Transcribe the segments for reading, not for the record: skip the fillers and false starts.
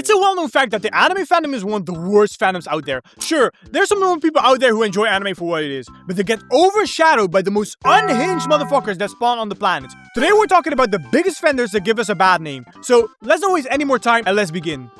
It's a well-known fact that the anime fandom is one of the worst fandoms out there. Sure, there's some normal people out there who enjoy anime for what it is, but they get overshadowed by the most unhinged motherfuckers that spawn on the planet. Today we're talking about the biggest offenders that give us a bad name. So let's not waste any more time and let's begin.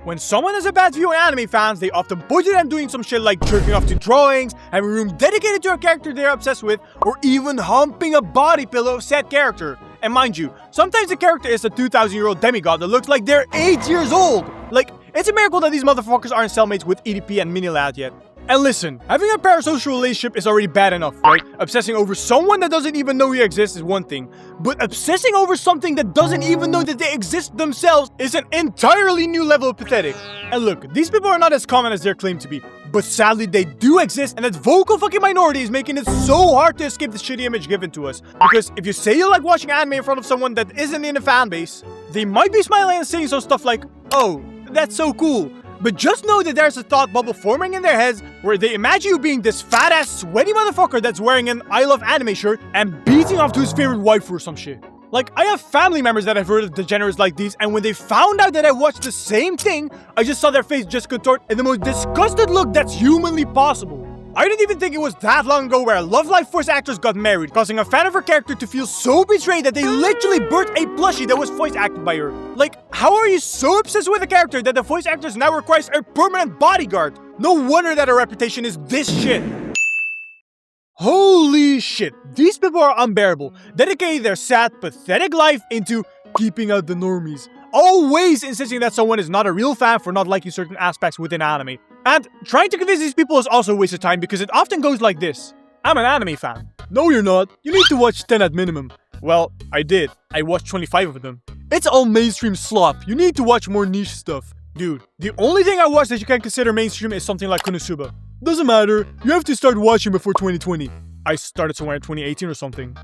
When someone has a bad view on anime fans, they often budget them doing some shit like jerking off to drawings, having a room dedicated to a character they're obsessed with, or even humping a body pillow of said character. And mind you, sometimes the character is a 2,000-year-old demigod that looks like they're 8 years old. Like, it's a miracle that these motherfuckers aren't cellmates with EDP and Minilad yet. And listen, having a parasocial relationship is already bad enough, right? Obsessing over someone that doesn't even know you exist is one thing, but obsessing over something that doesn't even know that they exist themselves is an entirely new level of pathetic. And look, these people are not as common as they're claimed to be, but sadly they do exist, and that vocal fucking minority is making it so hard to escape the shitty image given to us. Because if you say you like watching anime in front of someone that isn't in a fan base, they might be smiling and saying some stuff like, "Oh, that's so cool." But just know that there's a thought bubble forming in their heads where they imagine you being this fat-ass, sweaty motherfucker that's wearing an I love anime shirt and beating off to his favorite waifu or some shit. Like, I have family members that have heard of degenerates like these, and when they found out that I watched the same thing, I just saw their face just contort in the most disgusted look that's humanly possible. I didn't even think it was that long ago where Love Live voice actors got married, causing a fan of her character to feel so betrayed that they literally birthed a plushie that was voice acted by her. Like, how are you so obsessed with a character that the voice actors now requires a permanent bodyguard? No wonder that her reputation is this shit. Holy shit, these people are unbearable, dedicating their sad, pathetic life into keeping out the normies. Always insisting that someone is not a real fan for not liking certain aspects within anime. And trying to convince these people is also a waste of time because it often goes like this. I'm an anime fan. No, you're not. You need to watch 10 at minimum. Well, I did. I watched 25 of them. It's all mainstream slop. You need to watch more niche stuff. Dude, the only thing I watch that you can consider mainstream is something like Konosuba. Doesn't matter. You have to start watching before 2020. I started somewhere in 2018 or something.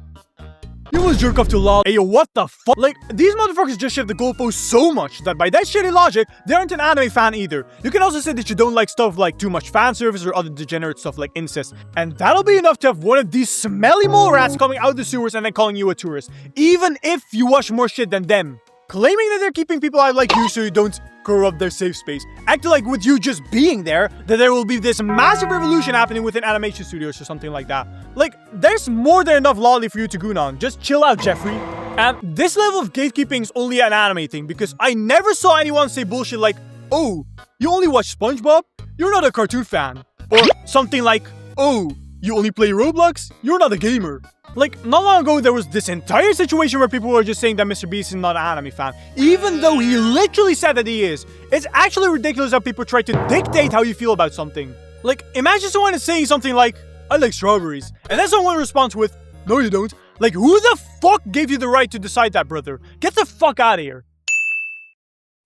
You almost jerk off to LOL. Hey yo, what the fuck? Like, these motherfuckers just shift the goalposts so much that by that shitty logic, they aren't an anime fan either. You can also say that you don't like stuff like too much fan service or other degenerate stuff like incest. And that'll be enough to have one of these smelly mole rats coming out of the sewers and then calling you a tourist. Even if you watch more shit than them. Claiming that they're keeping people out like you so you don't corrupt their safe space. Acting like with you just being there, that there will be this massive revolution happening within animation studios or something like that. Like, there's more than enough lolly for you to goon on. Just chill out, Jeffrey. And this level of gatekeeping is only an anime thing because I never saw anyone say bullshit like, "Oh, you only watch SpongeBob? You're not a cartoon fan." Or something like, "Oh, you only play Roblox? You're not a gamer." Like, not long ago, there was this entire situation where people were just saying that Mr. Beast is not an anime fan, even though he literally said that he is. It's actually ridiculous how people try to dictate how you feel about something. Like, imagine someone is saying something like, "I like strawberries," and then someone responds with, "No, you don't." Like, who the fuck gave you the right to decide that, brother? Get the fuck out of here.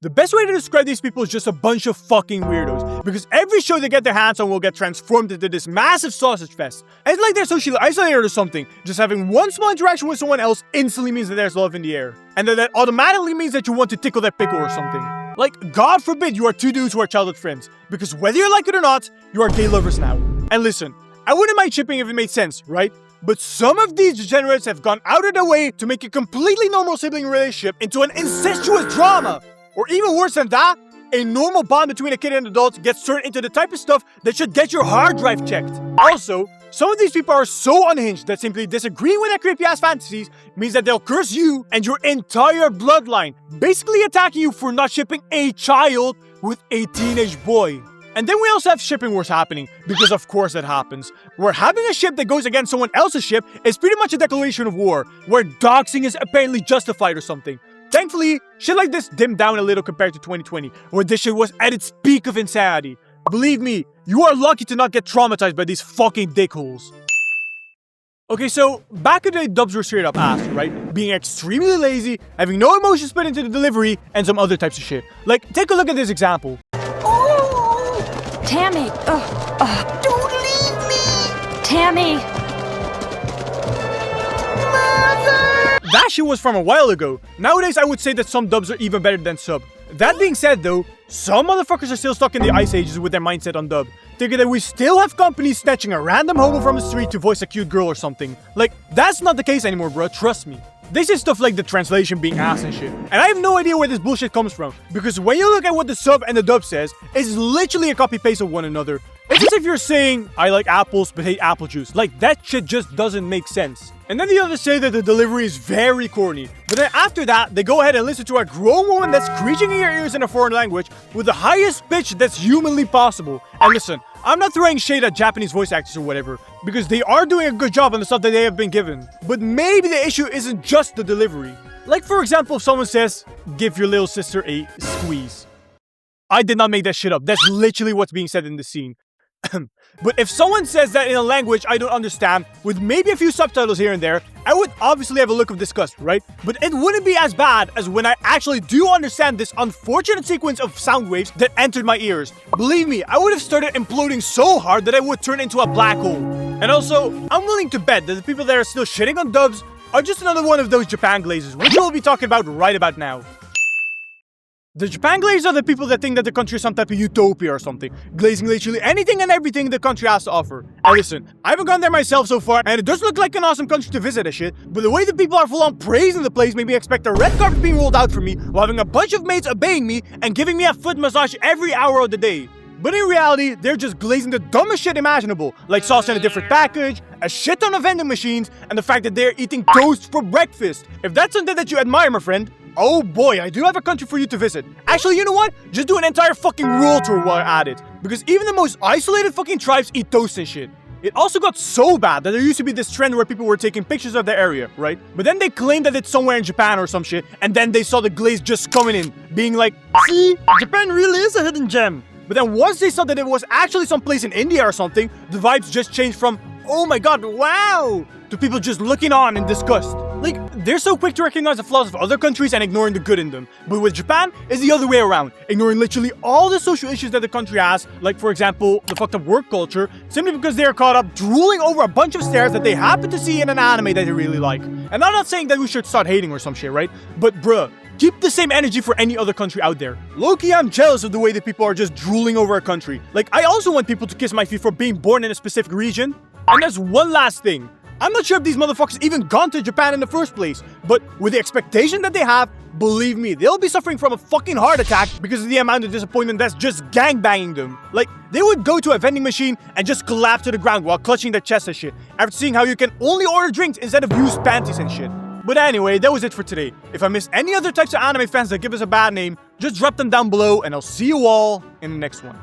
The best way to describe these people is just a bunch of fucking weirdos, because every show they get their hands on will get transformed into this massive sausage fest. And it's like they're socially isolated or something. Just having one small interaction with someone else instantly means that there's love in the air. And that automatically means that you want to tickle their pickle or something. Like, God forbid you are two dudes who are childhood friends, because whether you like it or not, you are gay lovers now. And listen, I wouldn't mind shipping if it made sense, right? But some of these degenerates have gone out of their way to make a completely normal sibling relationship into an incestuous drama. Or even worse than that, a normal bond between a kid and an adult gets turned into the type of stuff that should get your hard drive checked. Also, some of these people are so unhinged that simply disagreeing with their creepy-ass fantasies means that they'll curse you and your entire bloodline, basically attacking you for not shipping a child with a teenage boy. And then we also have shipping wars happening, because of course it happens. Where having a ship that goes against someone else's ship is pretty much a declaration of war, where doxing is apparently justified or something. Thankfully, shit like this dimmed down a little compared to 2020, where this shit was at its peak of insanity. Believe me, you are lucky to not get traumatized by these fucking dickholes. Okay, so back in the day, dubs were straight up ass, right? Being extremely lazy, having no emotions put into the delivery, and some other types of shit. Like, take a look at this example. Oh, Tammy, don't leave me! Tammy! That shit was from a while ago. Nowadays, I would say that some dubs are even better than sub. That being said though, some motherfuckers are still stuck in the ice ages with their mindset on dub, thinking that we still have companies snatching a random hobo from the street to voice a cute girl or something. Like, that's not the case anymore, bro, trust me. This is stuff like the translation being ass and shit. And I have no idea where this bullshit comes from, because when you look at what the sub and the dub says, it's literally a copy-paste of one another. It's as if you're saying, I like apples but hate apple juice. Like, that shit just doesn't make sense. And then the others say that the delivery is very corny. But then after that, they go ahead and listen to a grown woman that's screeching in your ears in a foreign language with the highest pitch that's humanly possible. And listen, I'm not throwing shade at Japanese voice actors or whatever, because they are doing a good job on the stuff that they have been given. But maybe the issue isn't just the delivery. Like, for example, if someone says, give your little sister a squeeze. I did not make that shit up. That's literally what's being said in the scene. But if someone says that in a language I don't understand, with maybe a few subtitles here and there, I would obviously have a look of disgust, right? But it wouldn't be as bad as when I actually do understand this unfortunate sequence of sound waves that entered my ears. Believe me, I would have started imploding so hard that I would turn into a black hole. And also, I'm willing to bet that the people that are still shitting on dubs are just another one of those Japan Glazers, which we'll be talking about right about now. The Japan Glazers are the people that think that the country is some type of utopia or something, glazing literally anything and everything the country has to offer. And listen, I haven't gone there myself so far, and it does look like an awesome country to visit and shit, but the way the people are full on praising the place made me expect a red carpet being rolled out for me while having a bunch of mates obeying me and giving me a foot massage every hour of the day. But in reality, they're just glazing the dumbest shit imaginable, like sauce in a different package, a shit ton of vending machines, and the fact that they're eating toast for breakfast. If that's something that you admire, my friend, oh boy, I do have a country for you to visit. Actually, you know what? Just do an entire fucking world tour while at it. Because even the most isolated fucking tribes eat toast and shit. It also got so bad that there used to be this trend where people were taking pictures of their area, right? But then they claimed that it's somewhere in Japan or some shit, and then they saw the glaze just coming in, being like, see, Japan really is a hidden gem. But then once they saw that it was actually someplace in India or something, the vibes just changed from, oh my god, wow, to people just looking on in disgust. Like, they're so quick to recognize the flaws of other countries and ignoring the good in them. But with Japan, it's the other way around, ignoring literally all the social issues that the country has, like for example, the fucked up work culture, simply because they are caught up drooling over a bunch of stairs that they happen to see in an anime that they really like. And I'm not saying that we should start hating or some shit, right? But bruh, keep the same energy for any other country out there. Low-key, I'm jealous of the way that people are just drooling over a country. Like, I also want people to kiss my feet for being born in a specific region. And there's one last thing. I'm not sure if these motherfuckers even gone to Japan in the first place, but with the expectation that they have, believe me, they'll be suffering from a fucking heart attack because of the amount of disappointment that's just gangbanging them. Like, they would go to a vending machine and just collapse to the ground while clutching their chest and shit, after seeing how you can only order drinks instead of used panties and shit. But anyway, that was it for today. If I missed any other types of anime fans that give us a bad name, just drop them down below and I'll see you all in the next one.